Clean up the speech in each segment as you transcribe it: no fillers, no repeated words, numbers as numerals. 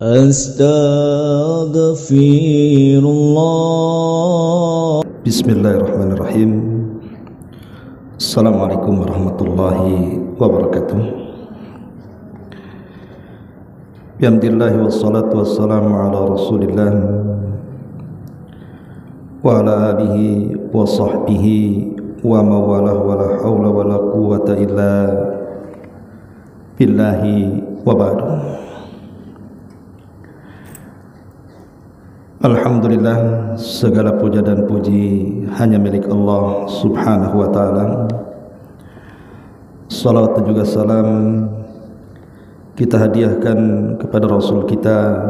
Astaghfirullah. Bismillahirrahmanirrahim. Assalamualaikum warahmatullahi wabarakatuh. Bihamdillahi wassalatu wassalamu ala rasulillah wa ala alihi wa sahbihi wa mawalah wa la hawla wa la quwwata illa billahi wa ba'du. Alhamdulillah, segala puja dan puji hanya milik Allah subhanahu wa ta'ala. Salawat dan juga salam kita hadiahkan kepada Rasul kita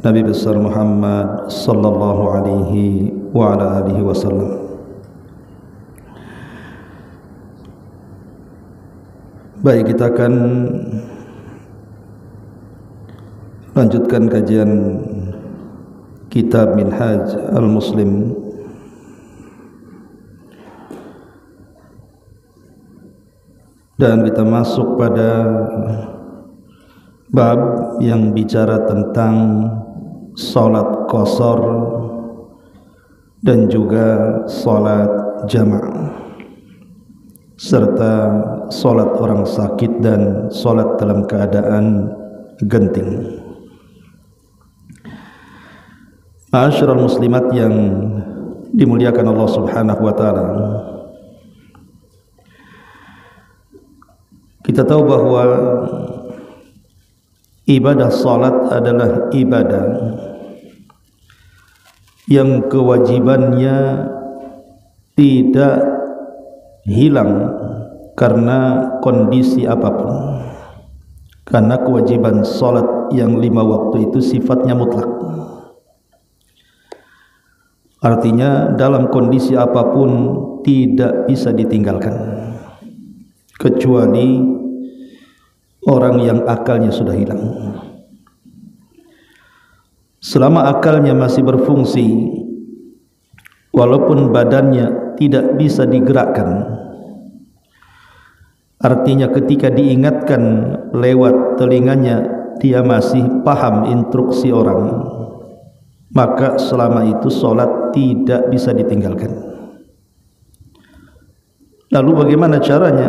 Nabi besar Muhammad sallallahu alaihi wa ala alihi wasallam. Baik, kita akan lanjutkan kajian Kitab Minhaj Al-Muslim dan kita masuk pada bab yang bicara tentang salat qasar dan juga salat jamaah serta salat orang sakit dan salat dalam keadaan genting. Ma'asyiral muslimat yang dimuliakan Allah subhanahu wa ta'ala, kita tahu bahwa ibadah salat adalah ibadah yang kewajibannya tidak hilang karena kondisi apapun, karena kewajiban salat yang 5 waktu itu sifatnya mutlak. Artinya dalam kondisi apapun tidak bisa ditinggalkan, kecuali orang yang akalnya sudah hilang. Selama akalnya masih berfungsi, walaupun badannya tidak bisa digerakkan, artinya ketika diingatkan lewat telinganya dia masih paham instruksi orang, maka selama itu sholat tidak bisa ditinggalkan. Lalu bagaimana caranya?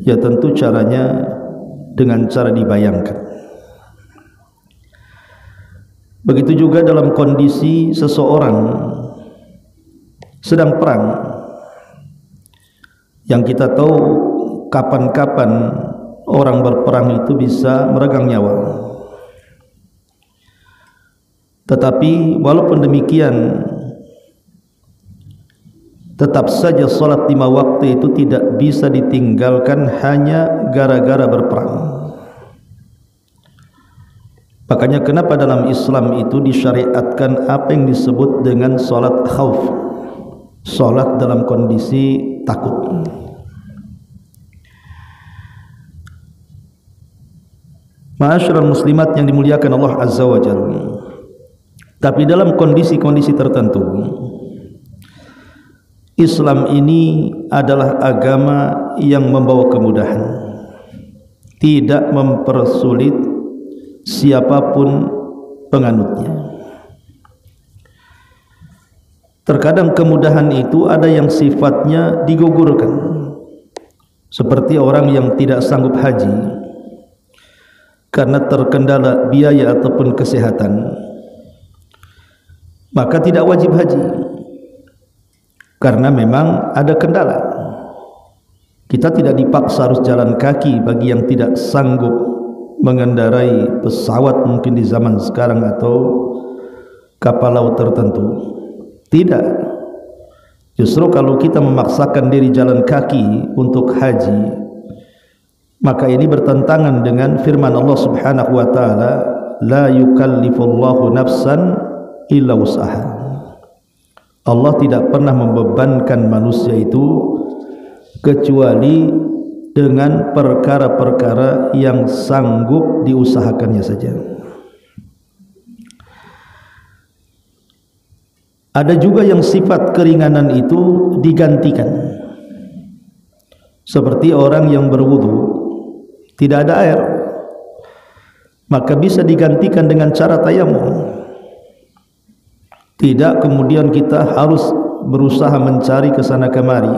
Ya tentu caranya dengan cara dibayangkan. Begitu juga dalam kondisi seseorang sedang perang, yang kita tahu kapan-kapan orang berperang itu bisa meregang nyawa. Tetapi walaupun demikian, tetap saja salat 5 waktu itu tidak bisa ditinggalkan hanya gara-gara berperang. Makanya kenapa dalam Islam itu disyariatkan apa yang disebut dengan salat khauf, salat dalam kondisi takut. Ma'asyiral muslimat yang dimuliakan Allah azza wa jalla, tapi dalam kondisi-kondisi tertentu, Islam ini adalah agama yang membawa kemudahan, tidak mempersulit siapapun penganutnya. Terkadang kemudahan itu ada yang sifatnya digugurkan, seperti orang yang tidak sanggup haji karena terkendala biaya ataupun kesehatan, maka tidak wajib haji karena memang ada kendala. Kita tidak dipaksa harus jalan kaki bagi yang tidak sanggup mengendarai pesawat mungkin di zaman sekarang atau kapal laut tertentu. Tidak. Justru kalau kita memaksakan diri jalan kaki untuk haji, maka ini bertentangan dengan firman Allah subhanahu wa ta'ala, la yukallifullahu nafsan illa wus'aha. Allah tidak pernah membebankan manusia itu kecuali dengan perkara-perkara yang sanggup diusahakannya saja. Ada juga yang sifat keringanan itu digantikan, seperti orang yang berwudu tidak ada air, maka bisa digantikan dengan cara tayamum. Tidak kemudian kita harus berusaha mencari ke sana kemari,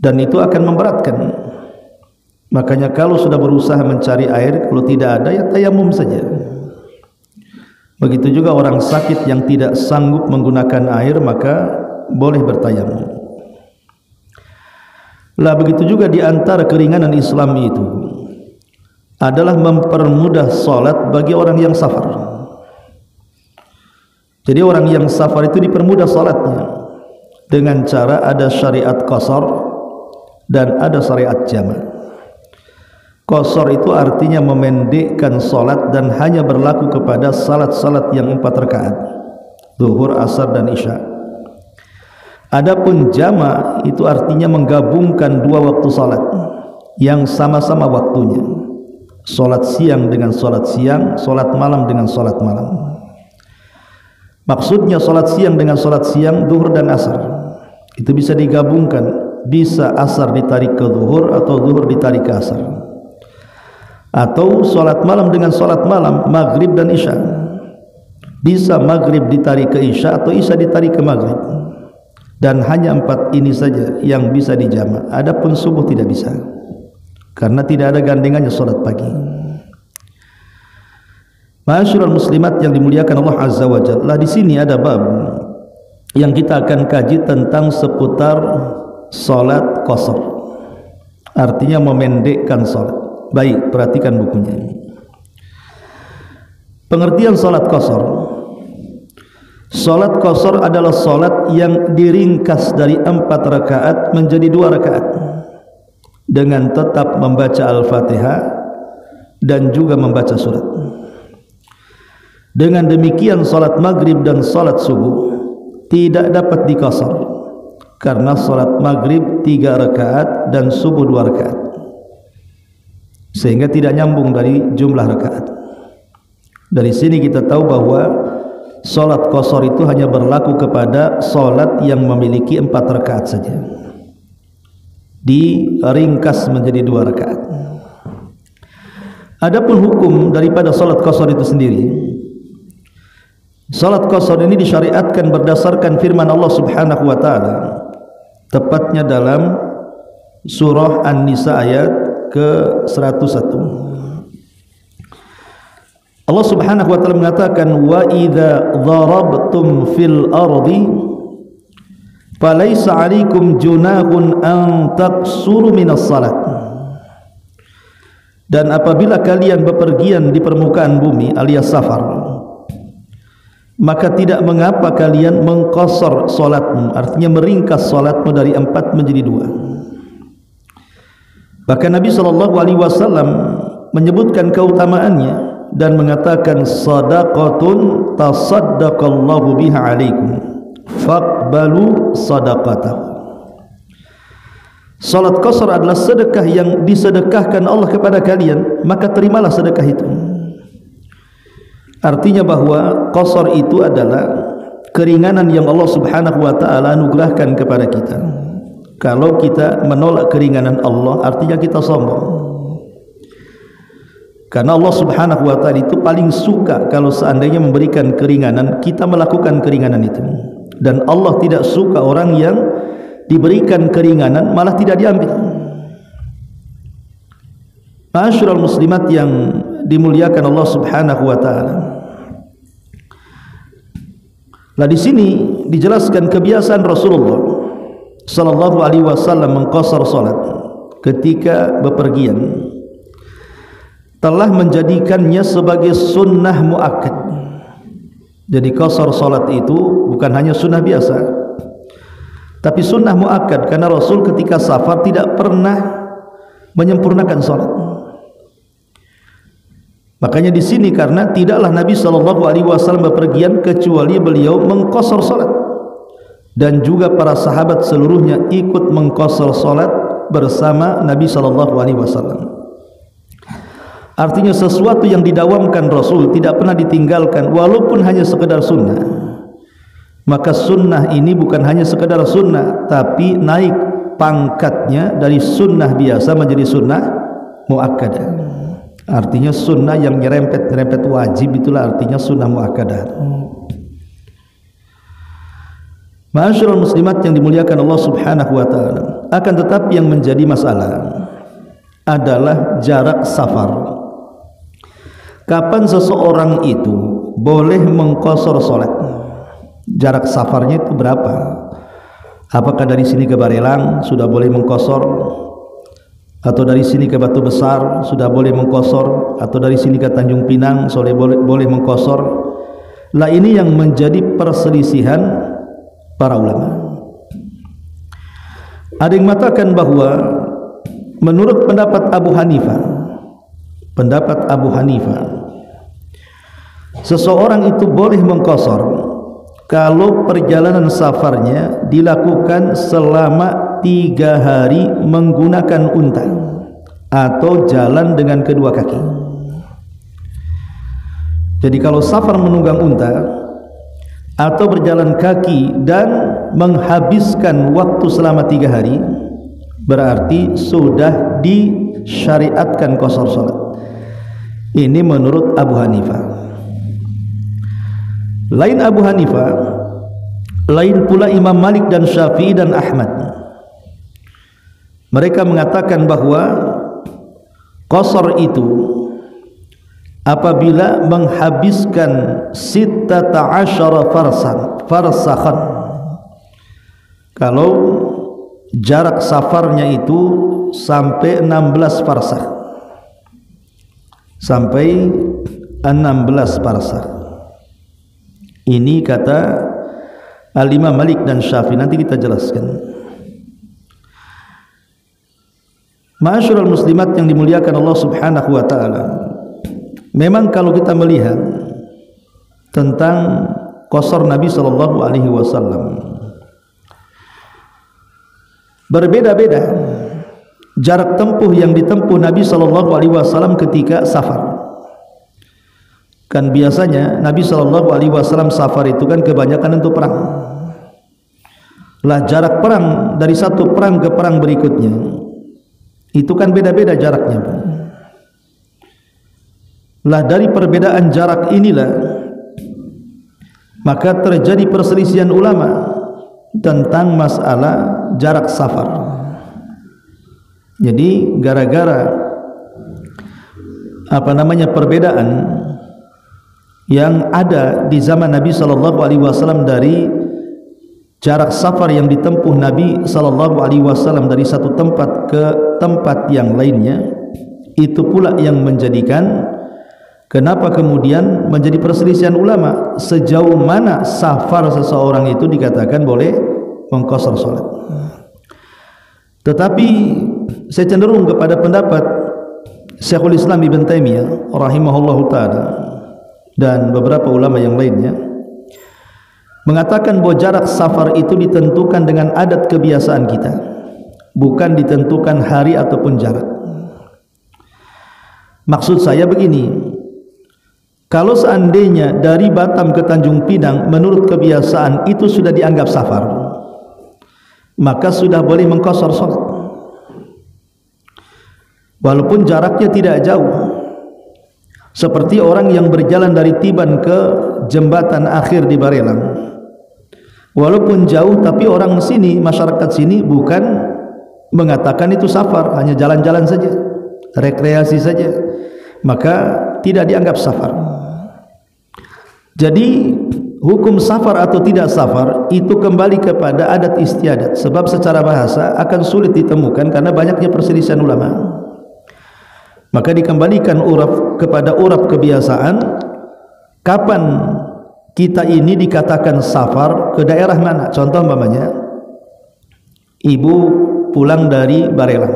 dan itu akan memberatkan. Makanya kalau sudah berusaha mencari air, kalau tidak ada ya tayamum saja. Begitu juga orang sakit yang tidak sanggup menggunakan air, maka boleh bertayamum. Lah begitu juga di antara keringanan Islam itu adalah mempermudah salat bagi orang yang safar. Jadi orang yang safar itu dipermudah salatnya dengan cara ada syariat qasar dan ada syariat jama'. Qasar itu artinya memendekkan salat dan hanya berlaku kepada salat-salat yang 4 rakaat, zuhur, asar dan isya. Adapun jama' itu artinya menggabungkan 2 waktu salat yang sama-sama waktunya. Salat siang dengan salat siang, salat malam dengan salat malam. Maksudnya salat siang dengan salat siang, zuhur dan asar itu bisa digabungkan, bisa asar ditarik ke zuhur atau zuhur ditarik ke asar, atau salat malam dengan salat malam, maghrib dan isya. Bisa maghrib ditarik ke isya atau isya ditarik ke maghrib, dan hanya 4 ini saja yang bisa dijama'. Adapun subuh tidak bisa karena tidak ada gandengannya salat pagi. Ma'asyiral muslimat yang dimuliakan Allah Azza wa Jalla, di sini ada bab yang kita akan kaji tentang seputar salat qasar, artinya memendekkan salat. Baik, perhatikan bukunya. Pengertian salat qasar. Salat qasar adalah salat yang diringkas dari 4 rakaat menjadi 2 rakaat dengan tetap membaca Al-Fatihah dan juga membaca surat. Dengan demikian salat maghrib dan salat subuh tidak dapat diqasar karena salat maghrib 3 rakaat dan subuh 2 rakaat, sehingga tidak nyambung dari jumlah rakaat. Dari sini kita tahu bahwa salat qasar itu hanya berlaku kepada salat yang memiliki 4 rakaat saja, diringkas menjadi 2 rakaat. Adapun hukum daripada salat qasar itu sendiri, salat qasar ini disyariatkan berdasarkan firman Allah Subhanahu wa taala, tepatnya dalam surah An-Nisa ayat ke-101. Allah Subhanahu wa taala mengatakan, wa idza dharabtum fil ardi falaysa 'alaikum junahun an taqsuru minas salat. Dan apabila kalian bepergian di permukaan bumi alias safar, maka tidak mengapa kalian mengqasar salatmu, artinya meringkas salatmu dari 4 menjadi 2. Bahkan Nabi SAW menyebutkan keutamaannya dan mengatakan, sadaqatun tasaddaqallahu biha alaikum faqbalu sadaqatahu. Salat qasar adalah sedekah yang disedekahkan Allah kepada kalian, maka terimalah sedekah itu. Artinya bahwa qasar itu adalah keringanan yang Allah Subhanahu wa taala anugerahkan kepada kita. Kalau kita menolak keringanan Allah, artinya kita sombong. Karena Allah Subhanahu wa taala itu paling suka kalau seandainya memberikan keringanan, kita melakukan keringanan itu. Dan Allah tidak suka orang yang diberikan keringanan malah tidak diambil. Ma'asyiral muslimat yang dimuliakan Allah Subhanahu wa taala. Nah, di sini dijelaskan kebiasaan Rasulullah sallallahu alaihi wasallam mengqasar salat ketika bepergian, telah menjadikannya sebagai sunnah muakkad. Jadi qasar salat itu bukan hanya sunnah biasa, tapi sunnah muakkad, karena Rasul ketika safar tidak pernah menyempurnakan salat. Makanya di sini, karena tidaklah Nabi SAW bepergian kecuali beliau mengqasar salat, dan juga para sahabat seluruhnya ikut mengqasar salat bersama Nabi SAW. Artinya sesuatu yang didawamkan Rasul tidak pernah ditinggalkan walaupun hanya sekedar sunnah. Maka sunnah ini bukan hanya sekedar sunnah, tapi naik pangkatnya dari sunnah biasa menjadi sunnah muakkadah. Artinya sunnah yang nyerempet wajib itulah artinya sunnah muakkadah. Ma'asyiral muslimat yang dimuliakan Allah Subhanahu wa taala, akan tetapi yang menjadi masalah adalah jarak safar. Kapan seseorang itu boleh mengqashar salat? Jarak safarnya itu berapa? Apakah dari sini ke Barelang sudah boleh mengqashar, atau dari sini ke Batu Besar sudah boleh mengqashar, atau dari sini ke Tanjung Pinang boleh mengqashar? Lah ini yang menjadi perselisihan para ulama. Ada yang mengatakan bahwa menurut pendapat Abu Hanifah, seseorang itu boleh mengqashar kalau perjalanan safarnya dilakukan selama 3 hari menggunakan unta atau jalan dengan kedua kaki. Jadi kalau safar menunggang unta atau berjalan kaki dan menghabiskan waktu selama 3 hari, berarti sudah disyariatkan qashar salat. Ini menurut Abu Hanifah. Lain Abu Hanifah, lain pula Imam Malik dan Syafi'i dan Ahmad. Mereka mengatakan bahwa qashar itu apabila menghabiskan 16 farsakhan. Kalau jarak safarnya itu sampai 16 farsakh, sampai 16 farsakh. Ini kata Al-Imam Malik dan Syafi'i, nanti kita jelaskan. Ma'asyiral muslimat yang dimuliakan Allah Subhanahu wa taala, memang kalau kita melihat tentang qashar Nabi sallallahu alaihi wasallam, berbeda-beda jarak tempuh yang ditempuh Nabi sallallahu alaihi wasallam ketika safar. Kan biasanya Nabi sallallahu alaihi wasallam safar itu kan kebanyakan untuk perang. Lah jarak perang dari satu perang ke perang berikutnya itu kan beda-beda jaraknya. Lah dari perbedaan jarak inilah maka terjadi perselisihan ulama tentang masalah jarak safar. Jadi gara-gara perbedaan yang ada di zaman Nabi sallallahu alaihi wasallam dari jarak safar yang ditempuh Nabi sallallahu alaihi wasallam dari satu tempat ke tempat yang lainnya, itu pula yang menjadikan kenapa kemudian menjadi perselisihan ulama sejauh mana safar seseorang itu dikatakan boleh mengqashar salat. Tetapi saya cenderung kepada pendapat Syekhul Islam Ibn Taimiyah rahimahullahu taala dan beberapa ulama yang lainnya mengatakan bahwa jarak safar itu ditentukan dengan adat kebiasaan kita, bukan ditentukan hari ataupun jarak. Maksud saya begini, kalau seandainya dari Batam ke Tanjung Pinang menurut kebiasaan itu sudah dianggap safar, maka sudah boleh mengqashar salat walaupun jaraknya tidak jauh. Seperti orang yang berjalan dari Tiban ke jembatan akhir di Barelang, walaupun jauh tapi orang sini, masyarakat sini bukan mengatakan itu safar, hanya jalan-jalan saja, rekreasi saja, maka tidak dianggap safar. Jadi hukum safar atau tidak safar itu kembali kepada adat istiadat, sebab secara bahasa akan sulit ditemukan karena banyaknya perselisihan ulama. Maka dikembalikan uraf kepada uraf kebiasaan. Kapan kita ini dikatakan safar, ke daerah mana? Contoh umpamanya ibu pulang dari Barelang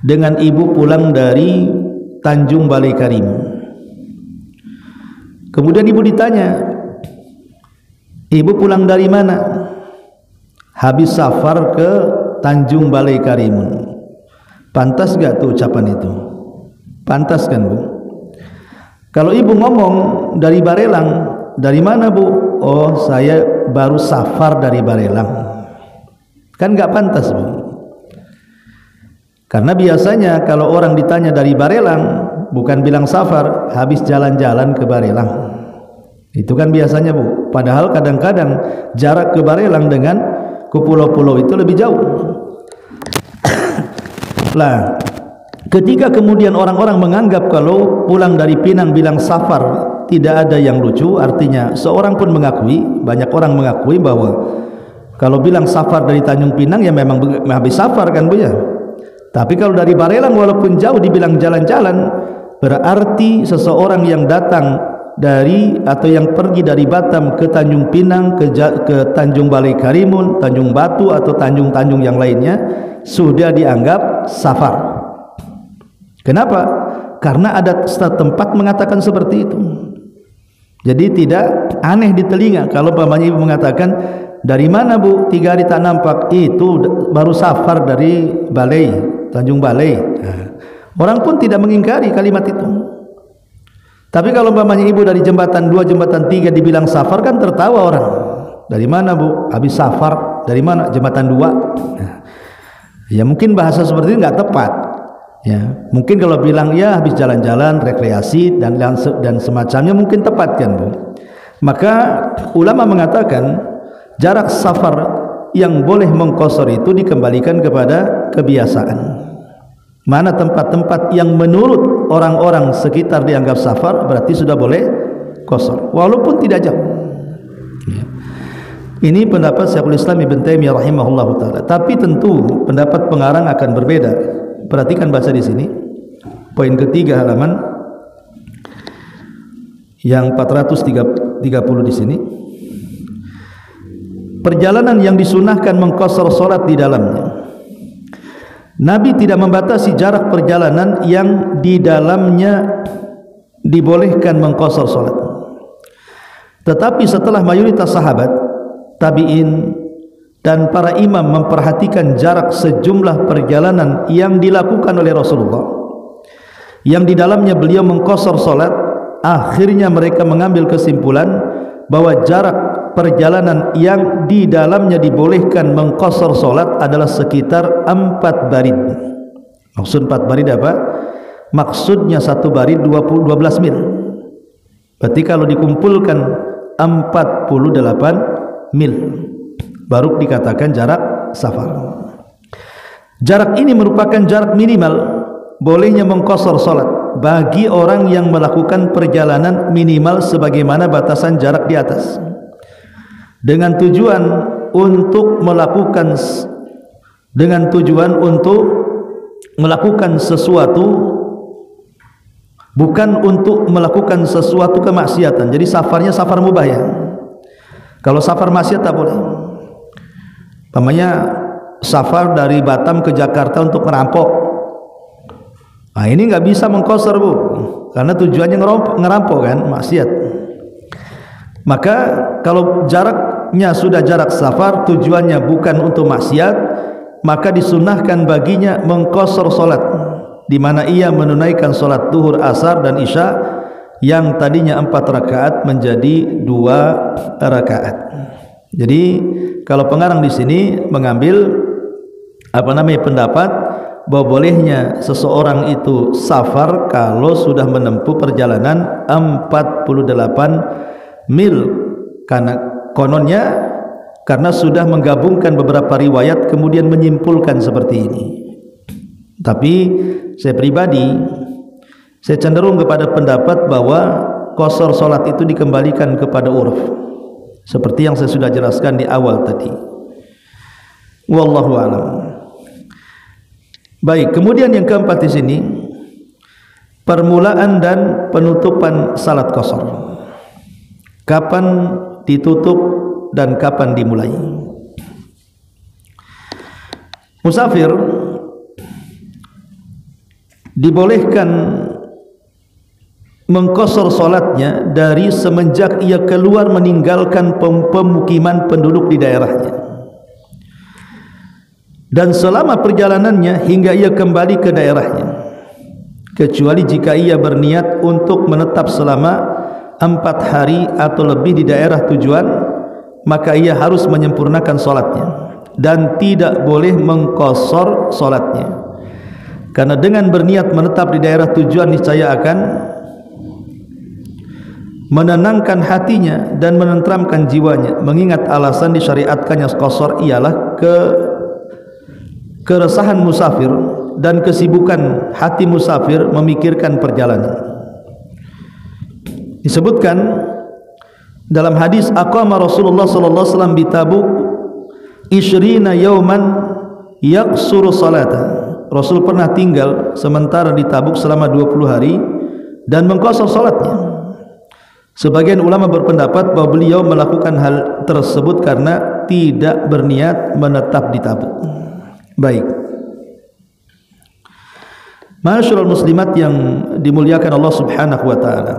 dengan ibu pulang dari Tanjung Balai Karim. Kemudian ibu ditanya, ibu pulang dari mana? Habis safar ke Tanjung Balai Karimun. Pantas gak tuh ucapan itu? Pantas kan Bu? Kalau ibu ngomong dari Barelang, dari mana Bu? Oh saya baru safar dari Barelang. Kan gak pantas Bu? Karena biasanya kalau orang ditanya dari Barelang, bukan bilang safar, habis jalan-jalan ke Barelang. Itu kan biasanya, Bu. Padahal kadang-kadang jarak ke Barelang dengan ke pulau-pulau itu lebih jauh. Lah, ketika kemudian orang-orang menganggap kalau pulang dari Pinang bilang safar tidak ada yang lucu, artinya seorang pun mengakui, banyak orang mengakui bahwa kalau bilang safar dari Tanjung Pinang ya memang habis safar kan, Bu ya. Tapi kalau dari Barelang walaupun jauh dibilang jalan-jalan, berarti seseorang yang datang dari atau yang pergi dari Batam ke Tanjung Pinang, ke Tanjung Balai Karimun, Tanjung Batu atau tanjung-tanjung yang lainnya sudah dianggap safar. Kenapa? Karena ada tempat mengatakan seperti itu. Jadi tidak aneh di telinga kalau pamannya ibu mengatakan, dari mana, Bu? 3 hari tak nampak. Itu baru safar dari Balai, Tanjung Balai. Orang pun tidak mengingkari kalimat itu. Tapi kalau umpamanya ibu dari jembatan 2, jembatan 3 dibilang safar, kan tertawa orang. Dari mana, Bu? Habis safar. Dari mana? Jembatan 2. Ya mungkin bahasa seperti itu nggak tepat. Ya, mungkin kalau bilang ya habis jalan-jalan, rekreasi dan semacamnya mungkin tepat kan, Bu. Maka ulama mengatakan jarak safar yang boleh mengqasar itu dikembalikan kepada kebiasaan. Mana tempat-tempat yang menurut orang-orang sekitar dianggap safar, berarti sudah boleh qasar walaupun tidak jauh. Ya. Ini pendapat Syekhul Islam Ibn Taimiyah rahimahullah taala. Tapi tentu pendapat pengarang akan berbeda. Perhatikan bahasa di sini. Poin ketiga halaman yang 430 di sini. Perjalanan yang disunahkan mengqasar salat di dalamnya. Nabi tidak membatasi jarak perjalanan yang di dalamnya dibolehkan mengqasar salat. Tetapi setelah mayoritas sahabat, tabi'in dan para imam memperhatikan jarak sejumlah perjalanan yang dilakukan oleh Rasulullah yang di dalamnya beliau mengqasar salat, akhirnya mereka mengambil kesimpulan bahwa jarak perjalanan yang di dalamnya dibolehkan mengqasar salat adalah sekitar 4 barid. Maksud 4 barid apa? Maksudnya 1 barid 12 mil. Berarti kalau dikumpulkan 48 mil baru dikatakan jarak safar. Jarak ini merupakan jarak minimal bolehnya mengqasar salat bagi orang yang melakukan perjalanan minimal sebagaimana batasan jarak di atas, dengan tujuan untuk melakukan sesuatu, bukan untuk melakukan sesuatu kemaksiatan. Jadi safarnya safar mubah ya. Kalau safar maksiat tak boleh. Namanya safar dari Batam ke Jakarta untuk merampok. Nah ini nggak bisa mengqasar, Bu, karena tujuannya ngerampok kan, maksiat. Maka kalau jaraknya sudah jarak safar, tujuannya bukan untuk maksiat, maka disunahkan baginya mengqasar salat, di mana ia menunaikan salat zuhur, asar dan isya yang tadinya 4 rakaat menjadi 2 rakaat. Jadi kalau pengarang di sini mengambil pendapat bahwa bolehnya seseorang itu safar kalau sudah menempuh perjalanan 48 mil, karena kononnya karena sudah menggabungkan beberapa riwayat kemudian menyimpulkan seperti ini. Tapi saya pribadi saya cenderung kepada pendapat bahwa qasar salat itu dikembalikan kepada uruf, seperti yang saya sudah jelaskan di awal tadi. Wallahu a'lam. Baik, kemudian yang keempat di sini permulaan dan penutupan salat qasar. Kapan ditutup dan kapan dimulai? Musafir dibolehkan mengqasar salatnya dari semenjak ia keluar meninggalkan pemukiman penduduk di daerahnya, dan selama perjalanannya hingga ia kembali ke daerahnya, kecuali jika ia berniat untuk menetap selama 4 hari atau lebih di daerah tujuan, maka ia harus menyempurnakan salatnya dan tidak boleh mengqasar salatnya. karena dengan berniat menetap di daerah tujuan niscaya akan menenangkan hatinya dan menenteramkan jiwanya. Mengingat alasan disyariatkannya qasar ialah keresahan musafir dan kesibukan hati musafir memikirkan perjalanan. Disebutkan dalam hadis, aqama Rasulullah sallallahu alaihi wasallam di Tabuk 20 yauman yaqsuru salata. Rasul pernah tinggal sementara di Tabuk selama 20 hari dan mengqasar salatnya. Sebagian ulama berpendapat bahwa beliau melakukan hal tersebut karena tidak berniat menetap di Tabuk. Baik. Ma'asyiral muslimat yang dimuliakan Allah Subhanahu wa taala.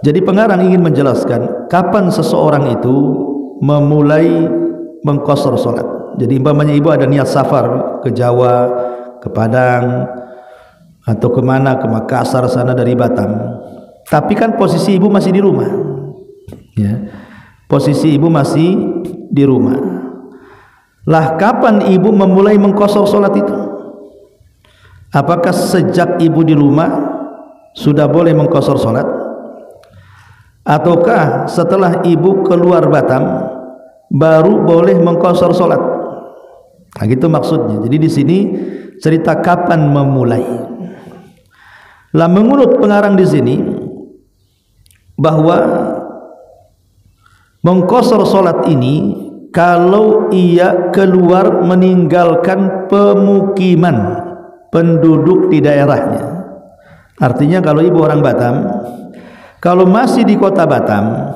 Jadi pengarang ingin menjelaskan kapan seseorang itu memulai mengqasar salat. Jadi umpamanya ibu ada niat safar ke Jawa, ke Padang, atau kemana, ke Makassar sana dari Batam, tapi kan posisi ibu masih di rumah, ya. Posisi ibu masih di rumah. Lah kapan ibu memulai mengqasar salat itu? Apakah sejak ibu di rumah sudah boleh mengqasar salat? Ataukah setelah ibu keluar Batam baru boleh mengqasar salat? Nah, gitu maksudnya. Jadi di sini cerita kapan memulai. Lah menurut pengarang di sini bahwa mengqasar salat ini kalau ia keluar meninggalkan pemukiman penduduk di daerahnya. Artinya kalau ibu orang Batam, kalau masih di kota Batam,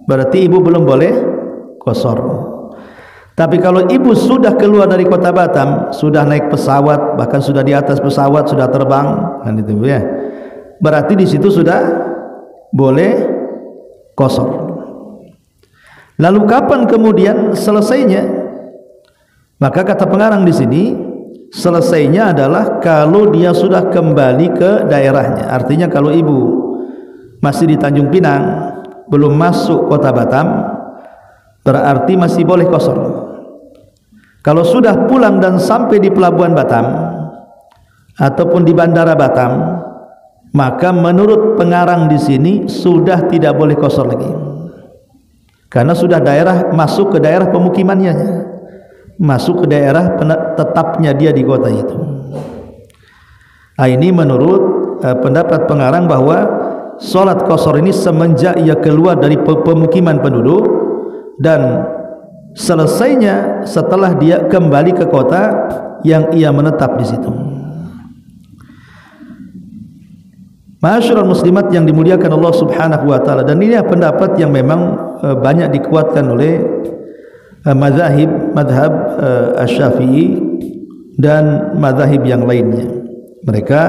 berarti ibu belum boleh qasar. Tapi kalau ibu sudah keluar dari kota Batam, sudah naik pesawat, bahkan sudah di atas pesawat, sudah terbang, kan itu ya. Berarti di situ sudah boleh qasar. Lalu kapan kemudian selesainya? Maka kata pengarang di sini, selesainya adalah kalau dia sudah kembali ke daerahnya. Artinya kalau ibu masih di Tanjung Pinang, belum masuk kota Batam, berarti masih boleh qasar. Kalau sudah pulang dan sampai di pelabuhan Batam ataupun di bandara Batam, maka menurut pengarang di sini sudah tidak boleh qasar lagi, karena sudah masuk ke daerah pemukimannya, masuk ke daerah tetapnya dia di kota itu. Nah, ini menurut pendapat pengarang bahwa salat qasar ini semenjak ia keluar dari pemukiman penduduk dan selesainya setelah dia kembali ke kota yang ia menetap di situ. Ma'asyiral muslimat yang dimuliakan Allah Subhanahu wa taala, dan ini pendapat yang memang banyak dikuatkan oleh madhab Asy-Syafi'i dan madhab yang lainnya. Mereka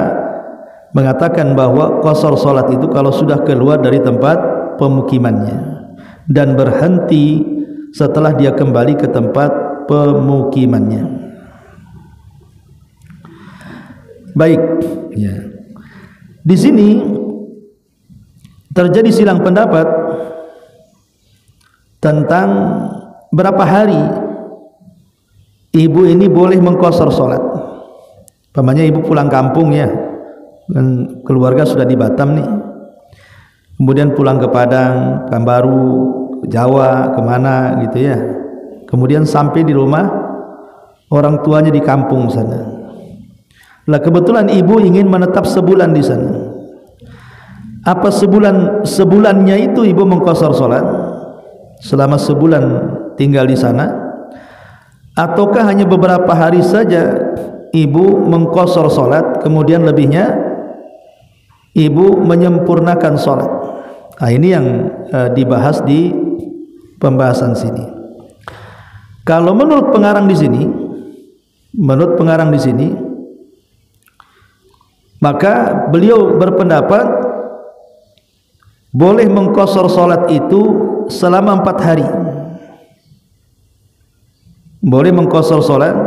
mengatakan bahwa qasar salat itu kalau sudah keluar dari tempat pemukimannya dan berhenti setelah dia kembali ke tempat pemukimannya. Baik, ya. Di sini terjadi silang pendapat tentang berapa hari ibu ini boleh mengqasar salat. Pamannya ibu pulang kampung ya, dan keluarga sudah di Batam nih, kemudian pulang ke Padang, Pekanbaru, Jawa, kemana gitu ya, kemudian sampai di rumah orang tuanya di kampung sana. Lah kebetulan ibu ingin menetap sebulan di sana. Apa sebulannya itu ibu mengqasar salat selama sebulan tinggal di sana, ataukah hanya beberapa hari saja ibu mengqasar salat kemudian lebihnya ibu menyempurnakan salat? Nah, ini yang dibahas di pembahasan sini. Kalau menurut pengarang di sini, maka beliau berpendapat boleh mengqasar salat itu selama 4 hari. Boleh mengqasar salat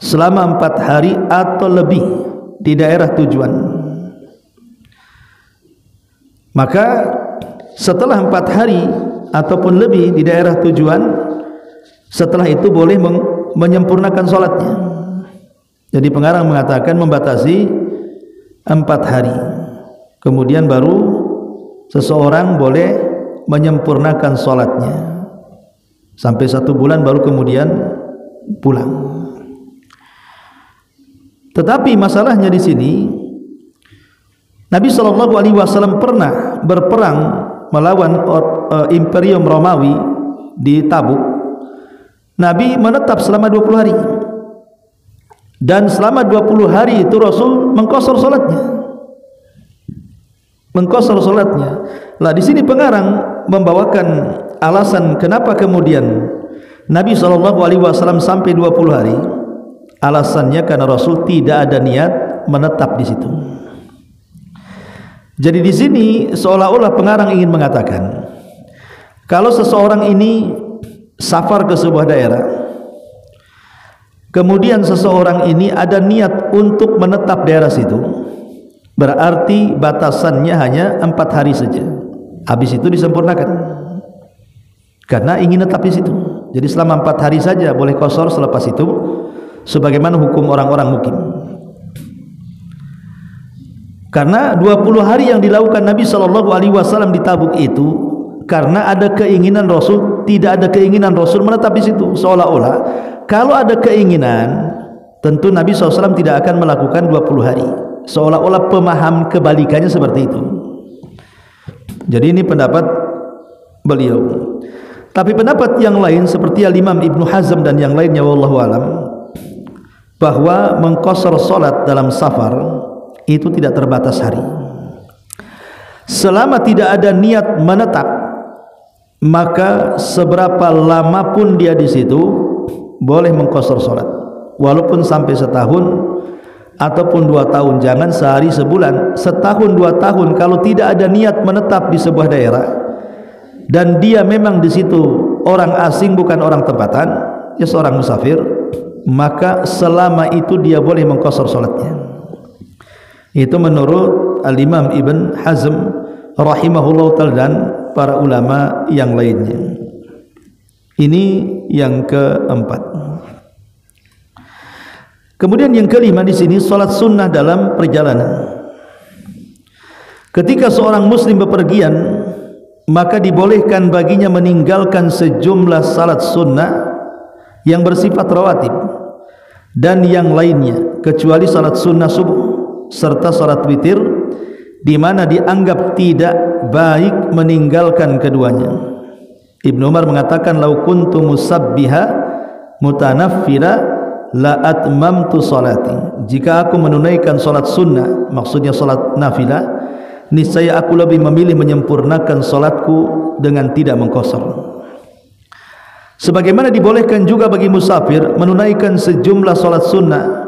selama 4 hari atau lebih di daerah tujuan. Maka setelah 4 hari ataupun lebih di daerah tujuan, setelah itu boleh menyempurnakan sholatnya. Jadi pengarang mengatakan membatasi 4 hari. Kemudian baru seseorang boleh menyempurnakan sholatnya. Sampai 1 bulan baru kemudian pulang. Tetapi masalahnya di sini, Nabi SAW pernah berperang melawan Imperium Romawi di Tabuk. Nabi menetap selama 20 hari. Dan selama 20 hari itu Rasul mengqashar salatnya. Mengqashar salatnya. Lah di sini pengarang membawakan alasan kenapa kemudian Nabi SAW sampai 20 hari. Alasannya karena Rasul tidak ada niat menetap di situ. Jadi di sini seolah-olah pengarang ingin mengatakan, kalau seseorang ini safar ke sebuah daerah, kemudian seseorang ini ada niat untuk menetap daerah situ, berarti batasannya hanya 4 hari saja. Habis itu disempurnakan, karena ingin tetap di situ. Jadi selama 4 hari saja boleh qashar, selepas itu sebagaimana hukum orang-orang mukim. Karena 20 hari yang dilakukan Nabi SAW di Tabuk itu karena ada keinginan Rasul, tidak ada keinginan Rasul menetap di situ. Seolah-olah kalau ada keinginan, tentu Nabi SAW tidak akan melakukan 20 hari. Seolah-olah pemaham kebalikannya seperti itu. Jadi ini pendapat beliau. Tapi pendapat yang lain seperti Al-Imam Ibnu Hazm dan yang lainnya wallahu alam, bahwa mengqashar salat dalam safar itu tidak terbatas hari. Selama tidak ada niat menetap, maka seberapa lama pun dia di situ boleh mengqashar salat, walaupun sampai setahun ataupun 2 tahun. Jangan sehari sebulan, setahun 2 tahun. Kalau tidak ada niat menetap di sebuah daerah dan dia memang di situ orang asing bukan orang tempatan, ya seorang musafir, maka selama itu dia boleh mengqashar salatnya. Itu menurut Al-Imam Ibn Hazm rahimahullah ta'ala dan para ulama yang lainnya. Ini yang keempat. Kemudian yang kelima di sini salat sunnah dalam perjalanan. Ketika seorang muslim bepergian, maka dibolehkan baginya meninggalkan sejumlah salat sunnah yang bersifat rawatib dan yang lainnya, kecuali salat sunnah subuh serta salat witir, di mana dianggap tidak baik meninggalkan keduanya. Ibnu Umar mengatakan, "Lau kuntu musabbiha mutanaffila la atmamtu salati." Jika aku menunaikan salat sunnah, maksudnya salat nafilah, niscaya aku lebih memilih menyempurnakan salatku dengan tidak mengqashar. Sebagaimana dibolehkan juga bagi musafir menunaikan sejumlah salat sunnah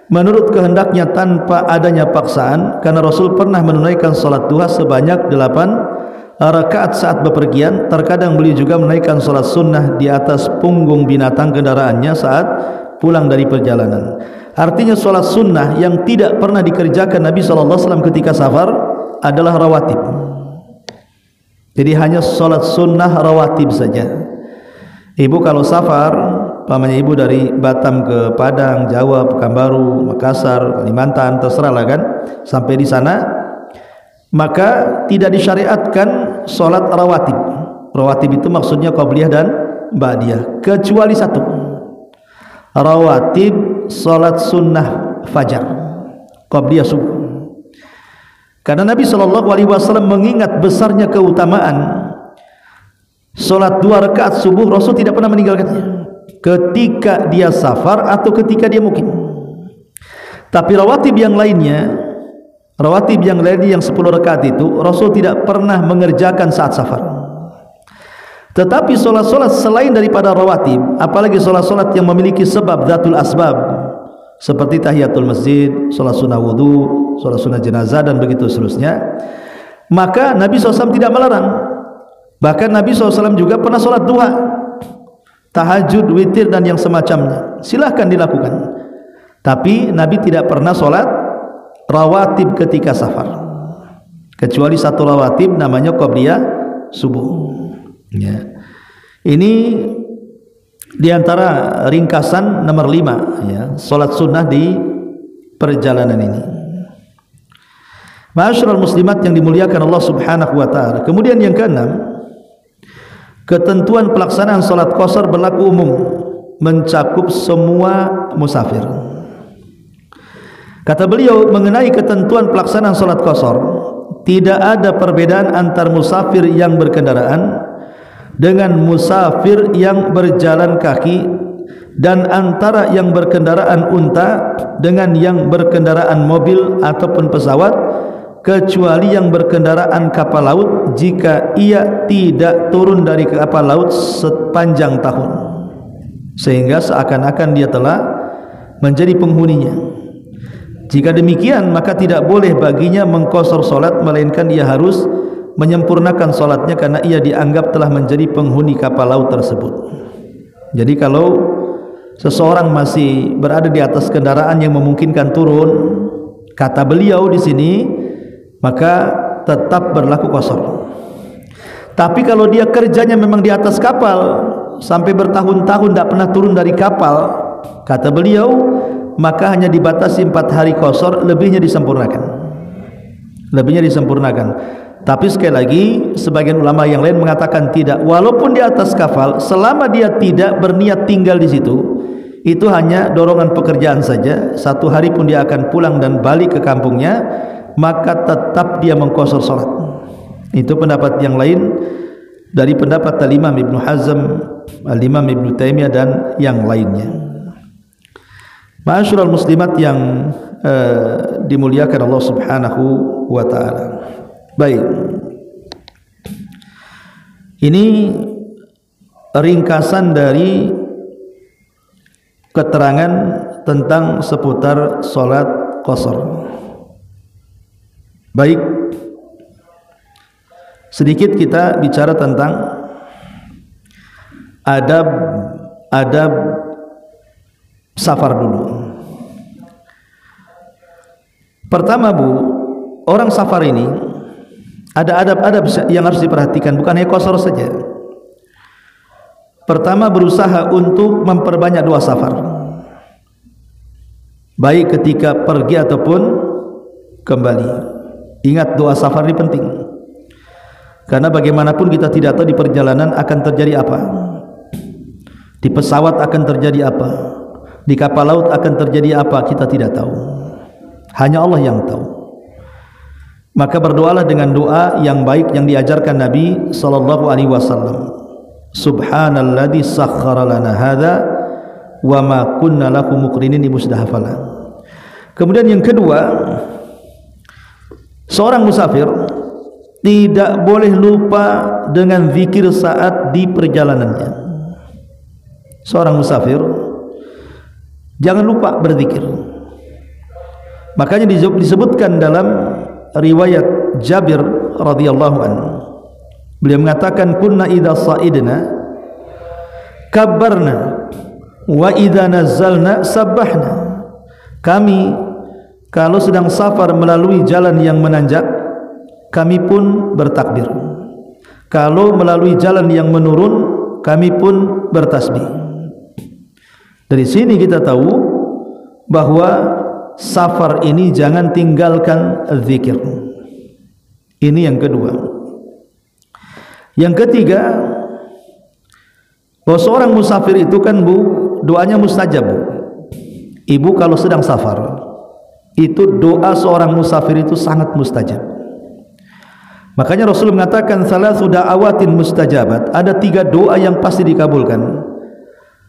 menurut kehendaknya tanpa adanya paksaan, karena Rasul pernah menunaikan salat duha sebanyak 8 rakaat saat bepergian. Terkadang beliau juga menunaikan salat sunnah di atas punggung binatang kendaraannya saat pulang dari perjalanan. Artinya salat sunnah yang tidak pernah dikerjakan Nabi SAW ketika safar adalah rawatib. Jadi hanya salat sunnah rawatib saja. Ibu kalau safar, pamannya ibu dari Batam ke Padang, Jawa, Pekanbaru, Makassar, Kalimantan, terserahlah kan, sampai di sana, maka tidak disyariatkan solat rawatib. Rawatib itu maksudnya qabliyah dan ba'diyah, kecuali satu, rawatib solat sunnah fajar, qabliyah subuh. Karena Nabi SAW mengingat besarnya keutamaan solat 2 rakaat subuh, Rasul tidak pernah meninggalkannya ketika dia safar atau ketika dia mukim. Tapi rawatib yang lainnya yang 10 rakaat itu Rasul tidak pernah mengerjakan saat safar. Tetapi solat-solat selain daripada rawatib, apalagi solat-solat yang memiliki sebab zatul asbab, seperti tahiyatul masjid, solat sunnah wudu, solat sunnah jenazah dan begitu seterusnya, maka Nabi SAW tidak melarang. Bahkan Nabi SAW juga pernah solat duha, tahajud, witir dan yang semacamnya, silahkan dilakukan. Tapi Nabi tidak pernah solat rawatib ketika safar, kecuali satu rawatib namanya qabliyah subuh ya. Ini diantara ringkasan nomor 5 ya, solat sunnah di perjalanan ini. Ma'asyiral muslimat yang dimuliakan Allah Subhanahu wa taala. Kemudian yang keenam, ketentuan pelaksanaan salat qashar berlaku umum, mencakup semua musafir. Kata beliau mengenai ketentuan pelaksanaan salat qashar, tidak ada perbedaan antar musafir yang berkendaraan dengan musafir yang berjalan kaki, dan antara yang berkendaraan unta dengan yang berkendaraan mobil ataupun pesawat, kecuali yang berkendaraan kapal laut jika ia tidak turun dari kapal laut sepanjang tahun, sehingga seakan-akan dia telah menjadi penghuninya. Jika demikian, maka tidak boleh baginya mengqashar salat, melainkan ia harus menyempurnakan salatnya karena ia dianggap telah menjadi penghuni kapal laut tersebut. Jadi kalau seseorang masih berada di atas kendaraan yang memungkinkan turun, kata beliau di sini, maka tetap berlaku qashar. Tapi kalau dia kerjanya memang di atas kapal sampai bertahun-tahun tidak pernah turun dari kapal, kata beliau, maka hanya dibatasi 4 hari qashar, lebihnya disempurnakan. Tapi sekali lagi, sebagian ulama yang lain mengatakan tidak, walaupun di atas kapal, selama dia tidak berniat tinggal di situ, itu hanya dorongan pekerjaan saja, 1 hari pun dia akan pulang dan balik ke kampungnya, maka tetap dia mengqashar salat. Itu pendapat yang lain dari pendapat Al-Imam Ibn Hazm, Al-Imam Ibn Taimiyah dan yang lainnya. Ma'asyiral muslimat yang dimuliakan Allah Subhanahu wa taala. Baik. Ini ringkasan dari keterangan tentang seputar salat qashar. Baik, sedikit kita bicara tentang adab safar dulu. Pertama Bu, orang safar ini ada adab-adab yang harus diperhatikan, bukan hanya qashar saja. Pertama, berusaha untuk memperbanyak doa safar, baik ketika pergi ataupun kembali. Ingat, doa safar ini penting, karena bagaimanapun kita tidak tahu di perjalanan akan terjadi apa, di pesawat akan terjadi apa, di kapal laut akan terjadi apa, kita tidak tahu, hanya Allah yang tahu. Maka berdoalah dengan doa yang baik yang diajarkan Nabi sallallahu alaihi wasallam. Subhanalladzi sakhkhara lana hadza wa ma kunna lahu muqrinin, ibu sudah hafalan. Kemudian yang kedua, seorang musafir tidak boleh lupa dengan zikir saat di perjalanannya. Seorang musafir jangan lupa berzikir. Makanya disebutkan dalam riwayat Jabir radhiyallahu anhu, beliau mengatakan, kunna idza sa'idna kabbarna wa idza nazzalna sabbahna. Kami kalau sedang safar melalui jalan yang menanjak, kami pun bertakbir. Kalau melalui jalan yang menurun, kami pun bertasbih. Dari sini kita tahu bahwa safar ini jangan tinggalkan zikir. Ini yang kedua. Yang ketiga, bahwa seorang musafir itu kan Bu, doanya mustajab Bu. Ibu kalau sedang safar, itu doa seorang musafir itu sangat mustajab. Makanya Rasul mengatakan salasu da'awatin mustajabat, ada 3 doa yang pasti dikabulkan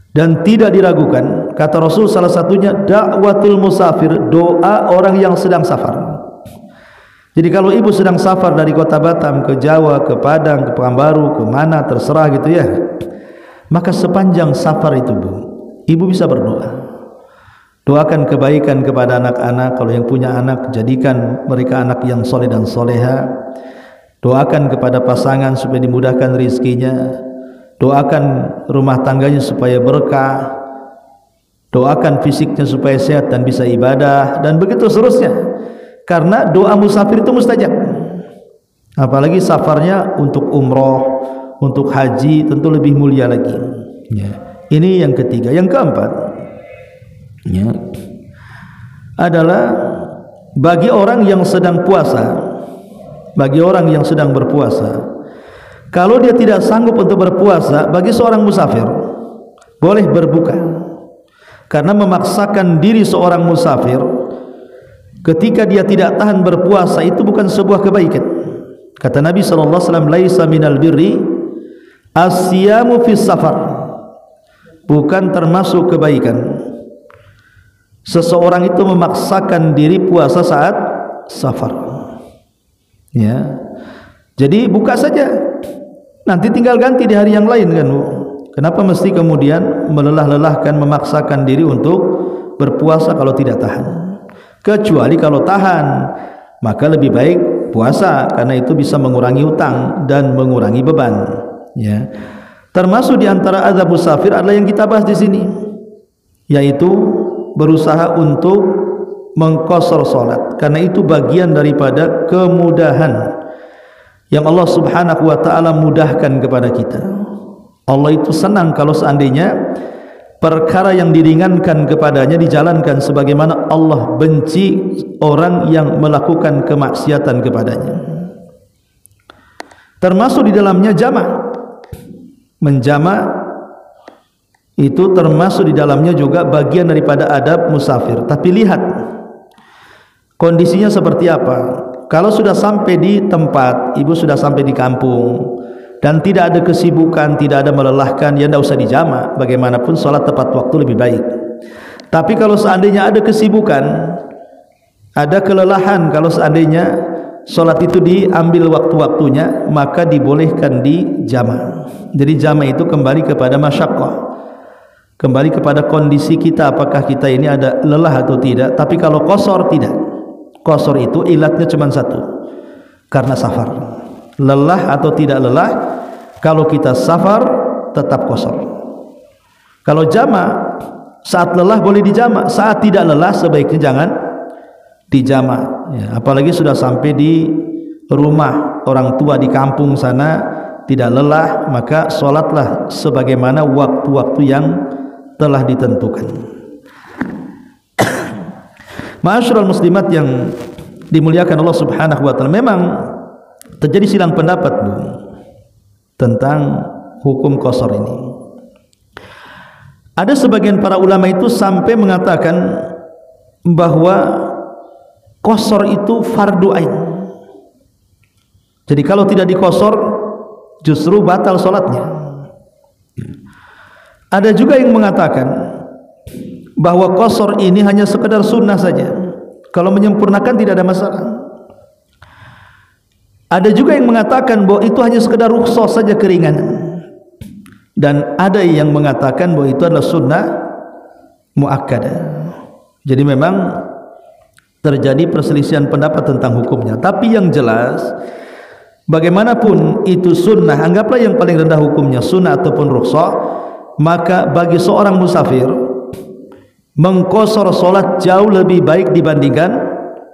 dan tidak diragukan. Kata Rasul, salah satunya da'watul musafir, doa orang yang sedang safar. Jadi kalau ibu sedang safar dari kota Batam ke Jawa, ke Padang, ke Pekanbaru, ke mana terserah gitu ya, maka sepanjang safar itu Bu, ibu bisa berdoa. Doakan kebaikan kepada anak-anak. Kalau yang punya anak, jadikan mereka anak yang soleh dan soleha. Doakan kepada pasangan supaya dimudahkan rezekinya. Doakan rumah tangganya supaya berkah. Doakan fisiknya supaya sehat dan bisa ibadah, dan begitu seterusnya. Karena doa musafir itu mustajab. Apalagi safarnya untuk umroh, untuk haji, tentu lebih mulia lagi. Ya. Ini yang ketiga. Yang keempat, ya, adalah bagi orang yang sedang puasa, bagi orang yang sedang berpuasa, kalau dia tidak sanggup untuk berpuasa, bagi seorang musafir boleh berbuka. Karena memaksakan diri seorang musafir ketika dia tidak tahan berpuasa itu bukan sebuah kebaikan. Kata Nabi SAW, laisa minal birri as-siyamu fis safar, bukan termasuk kebaikan seseorang itu memaksakan diri puasa saat safar. Ya, jadi buka saja, nanti tinggal ganti di hari yang lain kan. Kenapa mesti kemudian melelah-lelahkan, memaksakan diri untuk berpuasa kalau tidak tahan? Kecuali kalau tahan, maka lebih baik puasa, karena itu bisa mengurangi hutang dan mengurangi beban. Ya, termasuk di antara azab musafir adalah yang kita bahas di sini, yaitu berusaha untuk mengqasar salat, karena itu bagian daripada kemudahan yang Allah Subhanahu wa taala mudahkan kepada kita. Allah itu senang kalau seandainya perkara yang diringankan kepadanya dijalankan, sebagaimana Allah benci orang yang melakukan kemaksiatan kepadanya. Termasuk di dalamnya jamak, menjamak itu termasuk di dalamnya juga bagian daripada adab musafir. Tapi lihat kondisinya seperti apa. Kalau sudah sampai di tempat, ibu sudah sampai di kampung dan tidak ada kesibukan, tidak ada melelahkan, ya tidak usah dijamak. Bagaimanapun sholat tepat waktu lebih baik. Tapi kalau seandainya ada kesibukan, ada kelelahan, kalau seandainya sholat itu diambil waktu-waktunya, maka dibolehkan dijamak. Jadi jamak itu kembali kepada masyaqqah, kembali kepada kondisi kita, apakah kita ini ada lelah atau tidak. Tapi kalau qasar tidak. Qasar itu ilatnya cuma satu, karena safar. Lelah atau tidak lelah, kalau kita safar tetap qasar. Kalau jamak, saat lelah boleh dijamak, saat tidak lelah sebaiknya jangan dijamak. Ya, apalagi sudah sampai di rumah orang tua di kampung sana, tidak lelah, maka sholatlah sebagaimana waktu-waktu yang telah ditentukan. Ma'asyiral muslimat yang dimuliakan Allah Subhanahu wa taala, memang terjadi silang pendapat Bu tentang hukum qasar ini. Ada sebagian para ulama itu sampai mengatakan bahwa qasar itu fardu ain. Jadi kalau tidak diqasar justru batal salatnya. Ada juga yang mengatakan bahwa qasar ini hanya sekedar sunnah saja, kalau menyempurnakan tidak ada masalah. Ada juga yang mengatakan bahwa itu hanya sekedar rukhsah saja, keringanan. Dan ada yang mengatakan bahwa itu adalah sunnah muakkadah. Jadi memang terjadi perselisihan pendapat tentang hukumnya. Tapi yang jelas, bagaimanapun itu sunnah, anggaplah yang paling rendah hukumnya sunnah ataupun rukhsah, maka bagi seorang musafir mengqasar solat jauh lebih baik dibandingkan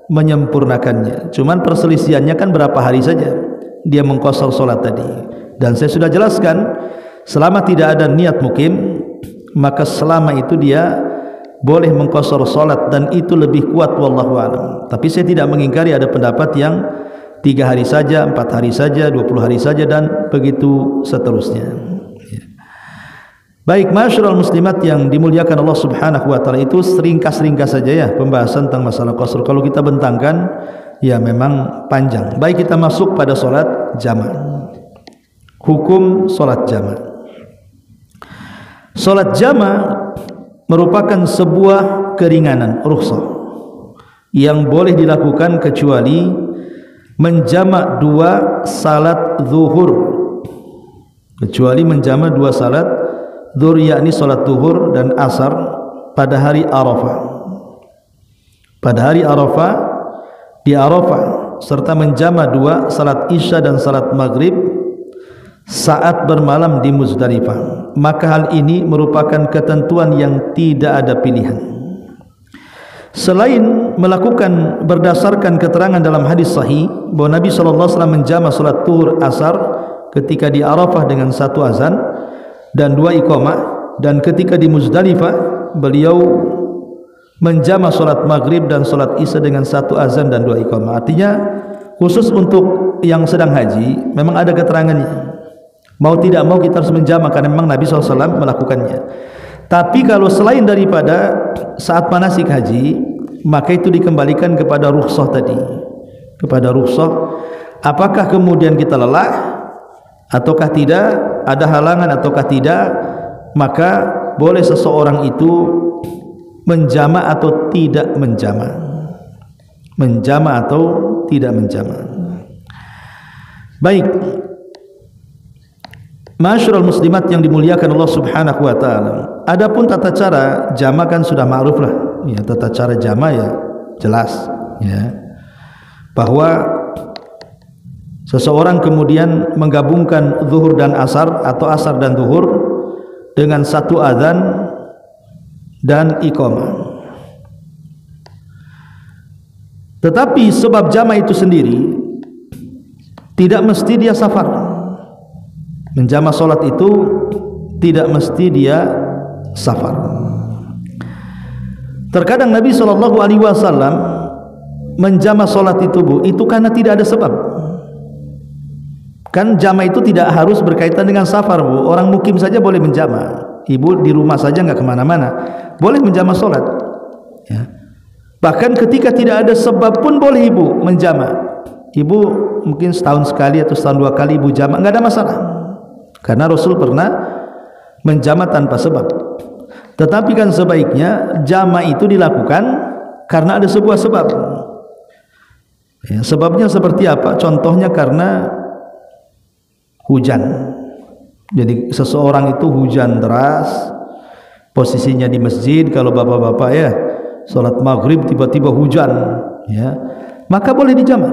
menyempurnakannya. Cuman perselisihannya kan berapa hari saja dia mengqasar solat tadi. Dan saya sudah jelaskan, selama tidak ada niat mukim, maka selama itu dia boleh mengqasar solat, dan itu lebih kuat wallahu a'lam. Tapi saya tidak mengingkari ada pendapat yang 3 hari saja, 4 hari saja, 20 hari saja, dan begitu seterusnya. Baik, ma'asyiral muslimat yang dimuliakan Allah Subhanahu wa taala, itu ringkas-ringkas saja ya pembahasan tentang masalah qasar. Kalau kita bentangkan ya memang panjang. Baik, kita masuk pada salat jamak. Hukum salat jamak. Salat jamak merupakan sebuah keringanan, rukhsah, yang boleh dilakukan kecuali menjamak 2 salat zuhur. Kecuali menjamak 2 salat zuhur, yakni salat zuhur dan asar pada hari Arafah. Pada hari Arafah, di Arafah, serta menjamak 2 salat isya dan salat maghrib saat bermalam di Muzdalifah. Maka hal ini merupakan ketentuan yang tidak ada pilihan. Selain melakukan berdasarkan keterangan dalam hadis sahih bahwa Nabi SAW menjamak salat zuhur asar ketika di Arafah dengan 1 azan dan 2 iqamah, dan ketika di Muzdalifah beliau menjama sholat maghrib dan sholat isya dengan satu azan dan dua iqamah. Artinya khusus untuk yang sedang haji memang ada keterangannya. Mau tidak mau kita harus menjama karena memang Nabi SAW melakukannya. Tapi kalau selain daripada saat manasik haji, maka itu dikembalikan kepada rukhsah tadi, kepada rukhsah. Apakah kemudian kita lelah ataukah tidak, ada halangan ataukah tidak, maka boleh seseorang itu menjama atau tidak menjama, menjama atau tidak menjama. Baik, Ma'asyiral muslimat yang dimuliakan Allah Subhanahu wa taala. Adapun tata cara jama kan sudah ma'ruf lah. Ya, tata cara jama ya jelas ya. Bahwa seseorang kemudian menggabungkan zuhur dan asar atau asar dan zuhur dengan satu azan dan iqamah. Tetapi sebab jama itu sendiri tidak mesti dia safar. Menjama solat itu tidak mesti dia safar. Terkadang Nabi SAW menjama solat itu karena tidak ada sebab. Kan jama itu tidak harus berkaitan dengan safar, Bu. Orang mukim saja boleh menjama. Ibu di rumah saja nggak kemana-mana, boleh menjama solat ya. Bahkan ketika tidak ada sebab pun boleh ibu menjama. Ibu mungkin setahun sekali atau setahun dua kali ibu jama, nggak ada masalah. Karena Rasul pernah menjama tanpa sebab. Tetapi kan sebaiknya jama itu dilakukan karena ada sebuah sebab ya, sebabnya seperti apa? Contohnya karena hujan. Jadi seseorang itu hujan deras, posisinya di masjid, kalau bapak-bapak ya sholat maghrib tiba-tiba hujan ya, maka boleh dijama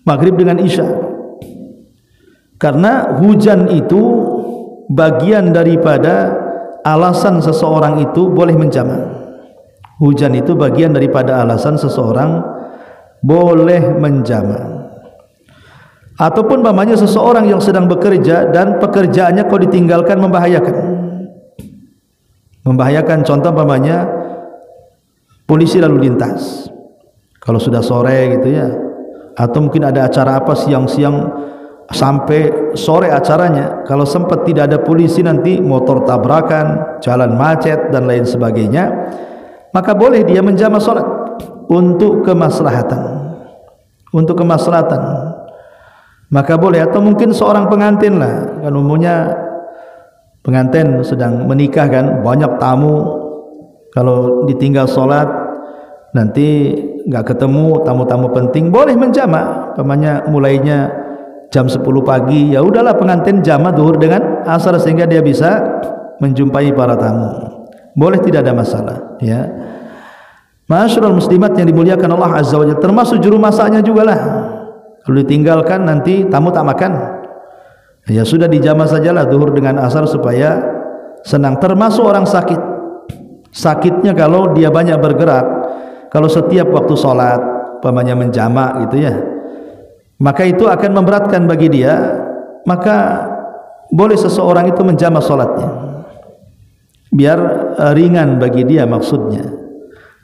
maghrib dengan isya. Karena hujan itu bagian daripada alasan seseorang itu boleh menjama. Hujan itu bagian daripada alasan seseorang boleh menjama. Ataupun umpamanya seseorang yang sedang bekerja dan pekerjaannya kalau ditinggalkan membahayakan. Membahayakan, contoh umpamanya polisi lalu lintas kalau sudah sore gitu ya, atau mungkin ada acara apa siang-siang sampai sore acaranya, kalau sempat tidak ada polisi nanti motor tabrakan, jalan macet dan lain sebagainya, maka boleh dia menjama sholat untuk kemaslahatan, untuk kemaslahatan, maka boleh. Atau mungkin seorang pengantin lah, kan umumnya pengantin sedang menikah kan, banyak tamu, kalau ditinggal sholat nanti nggak ketemu tamu-tamu penting, boleh menjama. Umpamanya mulainya jam 10 pagi, ya udahlah pengantin jama zuhur dengan asar sehingga dia bisa menjumpai para tamu. Boleh, tidak ada masalah ya. Ma'asyiral muslimat yang dimuliakan Allah Azza wa Jalla, termasuk juru masaknya juga lah. Kalau ditinggalkan nanti tamu tak makan, ya sudah dijama sajalah zuhur dengan asar supaya senang. Termasuk orang sakit, sakitnya kalau dia banyak bergerak, kalau setiap waktu sholat umpamanya menjama gitu ya, maka itu akan memberatkan bagi dia, maka boleh seseorang itu menjama sholatnya biar ringan bagi dia maksudnya.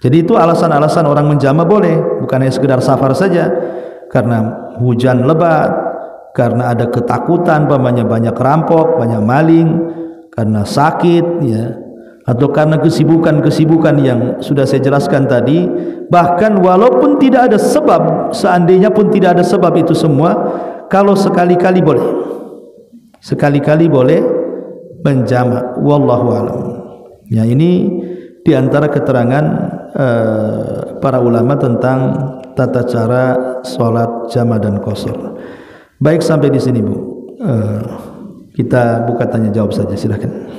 Jadi itu alasan-alasan orang menjama boleh, bukan hanya sekedar safar saja, karena hujan lebat, karena ada ketakutan umpamanya banyak rampok, banyak maling, karena sakit ya, atau karena kesibukan-kesibukan yang sudah saya jelaskan tadi. Bahkan walaupun tidak ada sebab, seandainya pun tidak ada sebab itu semua, kalau sekali-kali boleh, sekali-kali boleh menjama. Wallahu a'lam. Ya, ini diantara keterangan para ulama tentang tata cara sholat jama dan qasar. Baik, sampai di sini Bu. Kita buka tanya jawab saja, silakan.